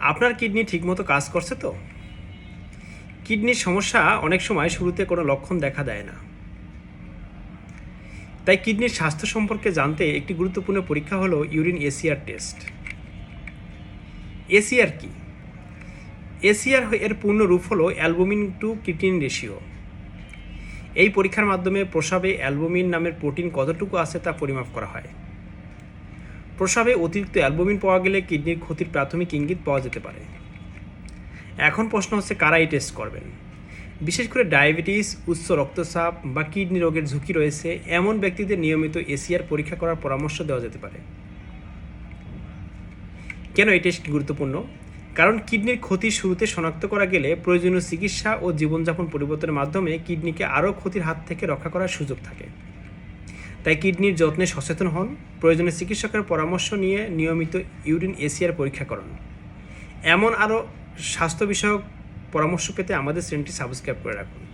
আপনার কিডনি ঠিকমতো কাজ করছে তো? কিডনির সমস্যা অনেক সময় শুরুতে কোনো লক্ষণ দেখা দেয় না। তাই কিডনির স্বাস্থ্য সম্পর্কে জানতে একটি গুরুত্বপূর্ণ পরীক্ষা হলো ইউরিন এসিআর টেস্ট। এসিআর কি? এসিআর এর পূর্ণ রূপ হলো অ্যালবুমিন টু ক্রিয়েটিনিন রেশিও। এই পরীক্ষার মাধ্যমে প্রস্রাবে অ্যালবুমিন নামের প্রোটিন কতটুকু আছে তা পরিমাপ করা হয়। প্রস্রাবে অতিরিক্ত অ্যালবুমিন পাওয়া গেলে কিডনির ক্ষতির প্রাথমিক ইঙ্গিত পাওয়া যেতে পারে। এখন প্রশ্ন হচ্ছে, কারা এই টেস্ট করবেন? বিশেষ করে ডায়াবেটিস, উচ্চ রক্তচাপ বা কিডনি রোগের ঝুঁকি রয়েছে এমন ব্যক্তিদের নিয়মিত এসিআর পরীক্ষা করার পরামর্শ দেওয়া যেতে পারে। কেন এই টেস্ট গুরুত্বপূর্ণ? কারণ কিডনির ক্ষতি শুরুতে শনাক্ত করা গেলে প্রয়োজনীয় চিকিৎসা ও জীবনযাপন পরিবর্তনের মাধ্যমে কিডনিকে আরও ক্ষতির হাত থেকে রক্ষা করার সুযোগ থাকে। তাই কিডনির যত্নে সচেতন হন, প্রয়োজনীয় চিকিৎসকের পরামর্শ নিয়ে নিয়মিত ইউরিন এসিআর পরীক্ষা করুন। এমন আরও স্বাস্থ্য বিষয়ক পরামর্শ পেতে আমাদের চ্যানেলটি সাবস্ক্রাইব করে রাখুন।